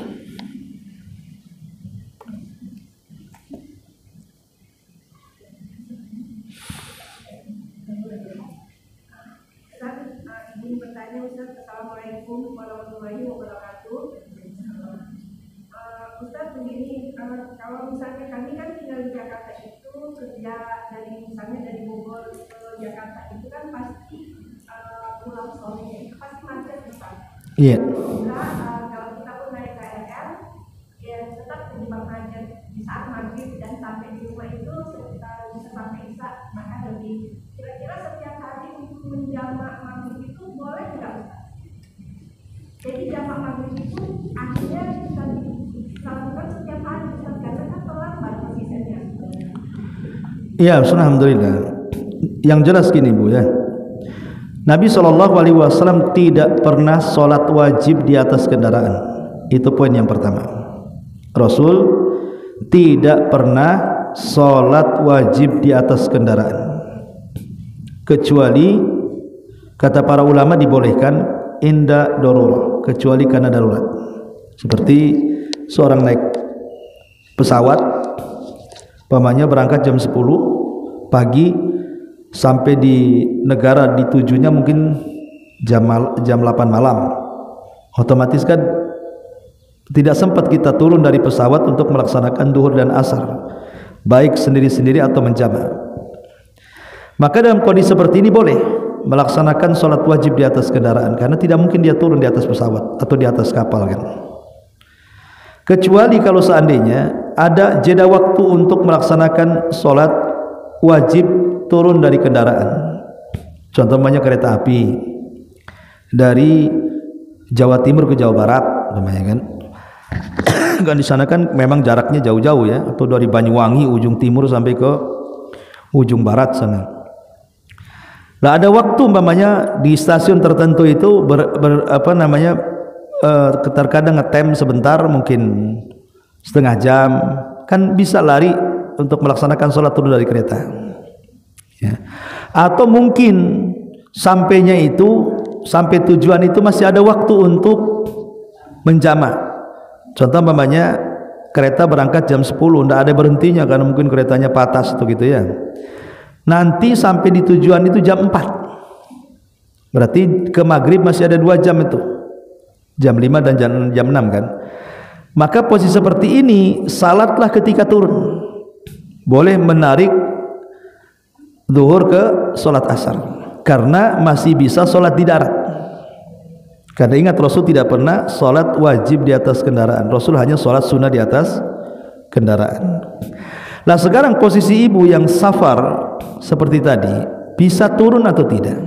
Assalamualaikum warahmatullahi wabarakatuh. Ustaz, begini, kalau misalnya kami kan tinggal di Jakarta itu, kerja dari misalnya dari Bogor ke Jakarta itu kan pasti pulang sore, itu pasti macet Ustaz. Iya. Kalau kita pun naik KRL, ya tetap terjebak macet di saat maghrib jamak maghrib itu akhirnya bisa dilakukan setiap hari, karena kan terlambat prosesnya. Iya, alhamdulillah. Yang jelas gini Bu ya, Nabi SAW tidak pernah sholat wajib di atas kendaraan. Itu poin yang pertama. Rasul tidak pernah sholat wajib di atas kendaraan, kecuali kata para ulama dibolehkan inda darurah, kecuali karena darurat. Seperti seorang naik pesawat, umpamanya berangkat jam 10 pagi, sampai di negara ditujunya mungkin jam 8 malam, otomatis kan tidak sempat kita turun dari pesawat untuk melaksanakan duhur dan asar, baik sendiri-sendiri atau menjamak. Maka dalam kondisi seperti ini boleh melaksanakan sholat wajib di atas kendaraan, karena tidak mungkin dia turun di atas pesawat atau di atas kapal kan. Kecuali kalau seandainya ada jeda waktu untuk melaksanakan sholat wajib turun dari kendaraan. Contohnya kereta api dari Jawa Timur ke Jawa Barat, namanya kan. Kan di sana kan memang jaraknya jauh-jauh ya, atau dari Banyuwangi ujung timur sampai ke ujung barat sana. Nah, ada waktu umpamanya di stasiun tertentu itu terkadang ngetem sebentar, mungkin setengah jam, kan bisa lari untuk melaksanakan sholat turun dari kereta ya. Atau mungkin sampainya itu, sampai tujuan itu masih ada waktu untuk menjamak. Contoh umpamanya kereta berangkat jam 10, tidak ada berhentinya karena mungkin keretanya patah atau gitu ya. Nanti sampai di tujuan itu jam 4, berarti ke maghrib masih ada 2 jam itu, jam 5 dan jam 6 kan. Maka posisi seperti ini salatlah ketika turun, boleh menarik zuhur ke sholat asar, karena masih bisa sholat di darat. Karena ingat, Rasul tidak pernah sholat wajib di atas kendaraan, Rasul hanya sholat sunnah di atas kendaraan. Nah sekarang posisi ibu yang safar seperti tadi, bisa turun atau tidak?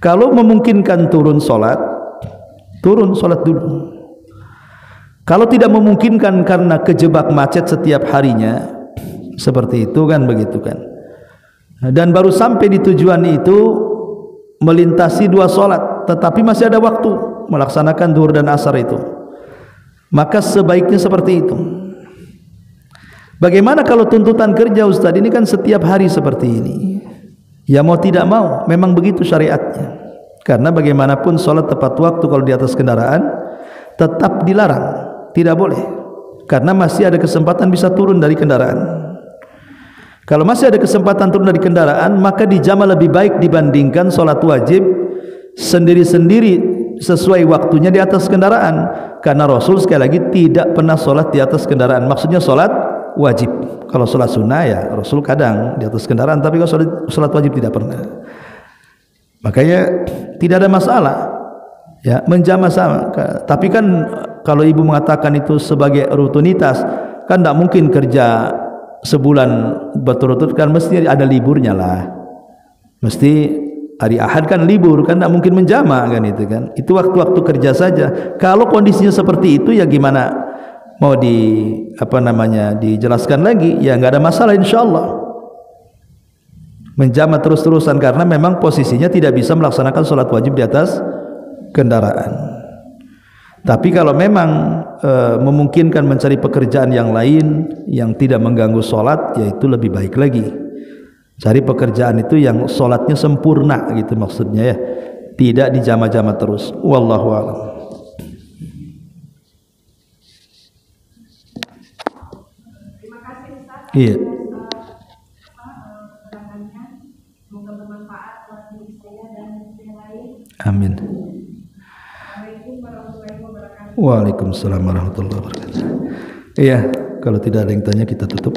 Kalau memungkinkan turun sholat dulu. Kalau tidak memungkinkan karena kejebak macet setiap harinya, seperti itu kan, begitu kan, dan baru sampai di tujuan itu melintasi 2 sholat, tetapi masih ada waktu melaksanakan duhur dan asar itu, maka sebaiknya seperti itu. Bagaimana kalau tuntutan kerja Ustaz, ini kan setiap hari seperti ini, ya mau tidak mau memang begitu syariatnya. Karena bagaimanapun sholat tepat waktu kalau di atas kendaraan tetap dilarang, tidak boleh, karena masih ada kesempatan bisa turun dari kendaraan. Kalau masih ada kesempatan turun dari kendaraan, maka dijama lebih baik dibandingkan sholat wajib sendiri-sendiri sesuai waktunya di atas kendaraan. Karena Rasul sekali lagi tidak pernah sholat di atas kendaraan, maksudnya sholat wajib. Kalau sholat sunnah ya Rasul kadang di atas kendaraan, tapi kalau sholat wajib tidak pernah. Makanya tidak ada masalah ya menjama sama. Tapi kan kalau ibu mengatakan itu sebagai rutinitas, kan tidak mungkin kerja sebulan berturut-turut, kan mesti ada liburnya lah, mesti hari Ahad kan libur, kan tidak mungkin menjama kan, itu kan, itu waktu-waktu kerja saja. Kalau kondisinya seperti itu ya gimana mau dijelaskan lagi, ya nggak ada masalah insyaallah menjama terus-terusan, karena memang posisinya tidak bisa melaksanakan sholat wajib di atas kendaraan. Tapi kalau memang memungkinkan mencari pekerjaan yang lain yang tidak mengganggu sholat, yaitu lebih baik lagi cari pekerjaan itu yang sholatnya sempurna gitu, maksudnya ya, tidak dijama-jama terus. Wallahu a'lam. Terima kasih Ustaz. Iya. Keterangannya semoga bermanfaat buat diri saya dan yang lain. Amin. Assalamualaikum warahmatullahi wabarakatuh. Waalaikumsalam warahmatullahi wabarakatuh. Iya, kalau tidak ada yang tanya kita tutup.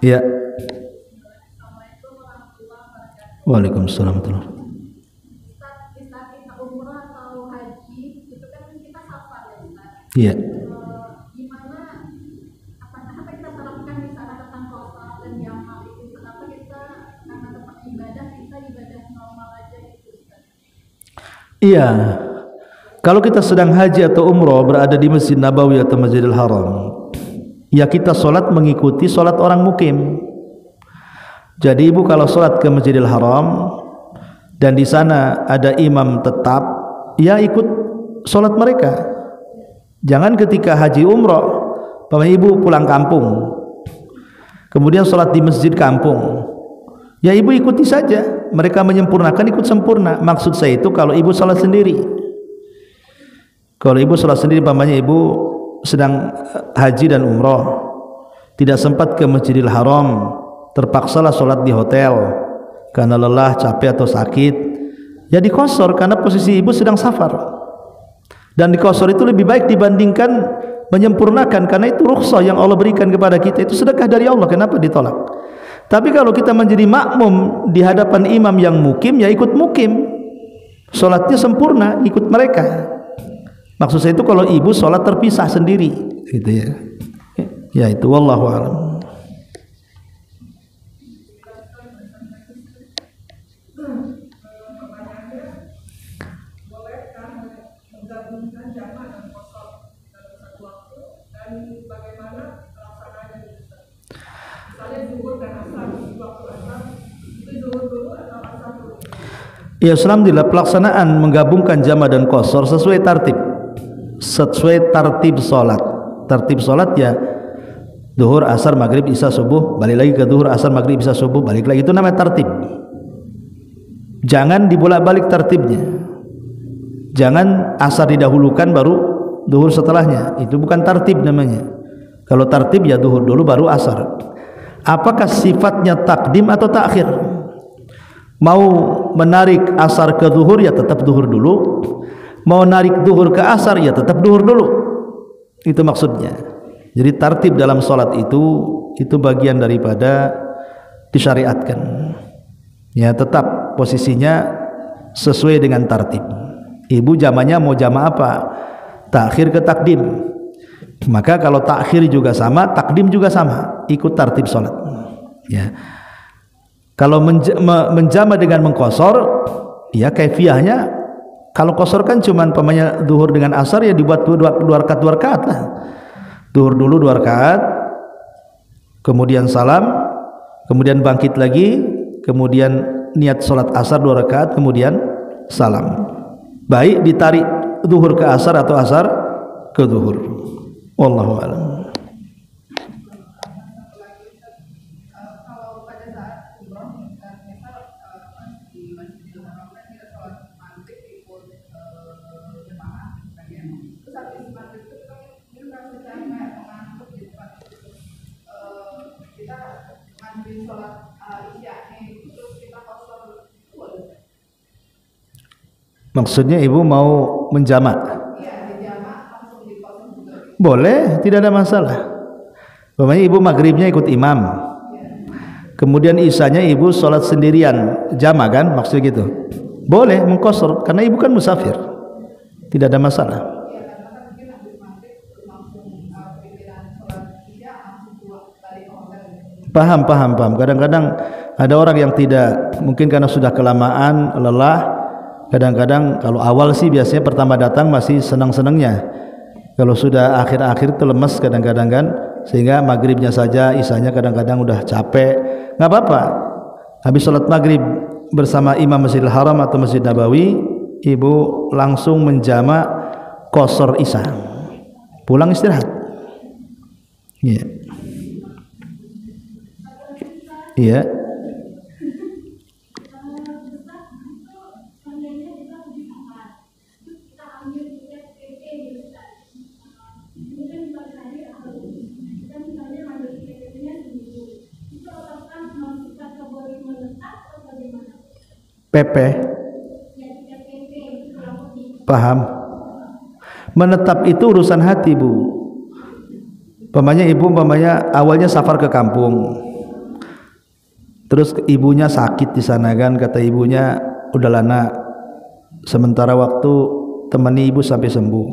Iya. Waalaikumsalam warahmatullahi wabarakatuh. Ustaz, kita umrah atau haji itu kan kita safar ya Ustaz. Iya. Gimana, apa kita terapkan di sana tentang kosong dan jamak itu? Apa kita karena tempat ibadah kita ibadah normal aja gitu Ustaz? Iya. Kalau kita sedang haji atau umroh berada di Masjid Nabawi atau Masjidil Haram, ya kita sholat mengikuti sholat orang mukim. Jadi ibu kalau sholat ke Masjidil Haram dan di sana ada imam tetap, ya ikut sholat mereka. Jangan ketika haji umroh, ibu pulang kampung, kemudian sholat di masjid kampung, ya ibu ikuti saja. Mereka menyempurnakan, ikut sempurna. Maksud saya itu kalau ibu sholat sendiri. Kalau ibu sholat sendiri, ibu sedang haji dan umroh, tidak sempat ke Masjidil Haram, terpaksalah sholat di hotel karena lelah, capek atau sakit, ya dikosor karena posisi ibu sedang safar. Dan dikosor itu lebih baik dibandingkan menyempurnakan, karena itu rukhsah yang Allah berikan kepada kita, itu sedekah dari Allah, kenapa ditolak? Tapi kalau kita menjadi makmum di hadapan imam yang mukim, ya ikut mukim, sholatnya sempurna, ikut mereka. Maksud saya itu kalau ibu sholat terpisah sendiri, gitu ya. Ya itu wallahu a'lam. Ya, alhamdulillah pelaksanaan menggabungkan jama dan qasar sesuai tertib salat. Tertib salat ya zuhur, asar, maghrib, isya, subuh, balik lagi ke zuhur, asar, maghrib, isya, subuh, balik lagi, itu namanya tertib. Jangan dibolak-balik tertibnya. Jangan asar didahulukan baru zuhur setelahnya, itu bukan tertib namanya. Kalau tertib ya zuhur dulu baru asar. Apakah sifatnya takdim atau takhir? Mau menarik asar ke zuhur ya tetap zuhur dulu, mau narik zuhur ke asar ya tetap zuhur dulu, itu maksudnya. Jadi tartib dalam sholat itu bagian daripada disyariatkan, ya tetap posisinya sesuai dengan tartib. Ibu jamanya mau jama apa, takhir ke takdim, maka kalau takhir juga sama, takdim juga sama, ikut tartib sholat, ya. Kalau menjama dengan mengkosor, ya kaifiahnya, kalau kosor kan cuman pemanya zuhur dengan asar, ya dibuat dua rakaat lah. Zuhur dulu 2 rakaat, kemudian salam, kemudian bangkit lagi, kemudian niat sholat asar 2 rakaat, kemudian salam. Baik ditarik zuhur ke asar atau asar ke zuhur. Wallahu a'lam. Maksudnya ibu mau menjamak? Boleh, tidak ada masalah. Pokoknya ibu maghribnya ikut imam, kemudian isanya ibu sholat sendirian, jamak kan, maksudnya gitu. Boleh mengqasar karena ibu kan musafir, tidak ada masalah. Paham. Kadang-kadang ada orang yang tidak, mungkin karena sudah kelamaan lelah. Kadang-kadang kalau awal sih biasanya pertama datang masih senang-senangnya, kalau sudah akhir-akhir itu lemes kadang-kadang kan, sehingga maghribnya saja, isanya kadang-kadang udah capek. Nggak apa-apa, habis sholat maghrib bersama imam Masjidil Haram atau Masjid Nabawi, ibu langsung menjama qasar isya, pulang istirahat. Iya, iya. PP, paham? Menetap itu urusan hati, Bu. Ibu awalnya safar ke kampung, terus ibunya sakit di sana kan, kata ibunya udahlah nak, sementara waktu temani ibu sampai sembuh.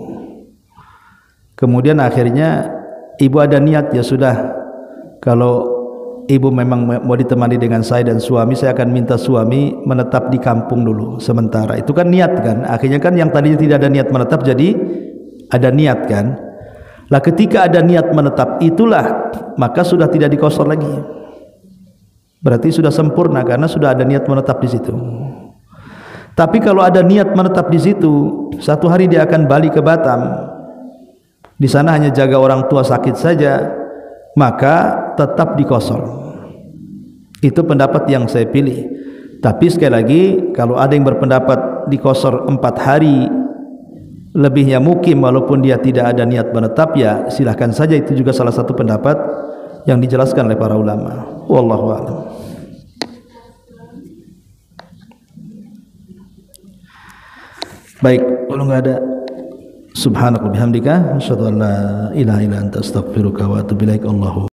Kemudian akhirnya ibu ada niat, ya sudah, kalau ibu memang mau ditemani dengan saya dan suami, saya akan minta suami menetap di kampung dulu sementara. Itu kan niat kan, akhirnya kan yang tadinya tidak ada niat menetap jadi ada niat kan. Lah ketika ada niat menetap itulah maka sudah tidak dikosor lagi, berarti sudah sempurna karena sudah ada niat menetap di situ. Tapi kalau ada niat menetap di situ, satu hari dia akan balik ke Batam, di sana hanya jaga orang tua sakit saja, maka tetap dikosor. Itu pendapat yang saya pilih. Tapi sekali lagi, kalau ada yang berpendapat dikosor 4 hari lebihnya mukim walaupun dia tidak ada niat menetap, ya silahkan saja, itu juga salah satu pendapat yang dijelaskan oleh para ulama. Wallahu a'lam. Baik, kalau nggak ada, subhanaka bihamdika asyhadu an la ilaha illa anta astaghfiruka wa atubu ilaik. Allahu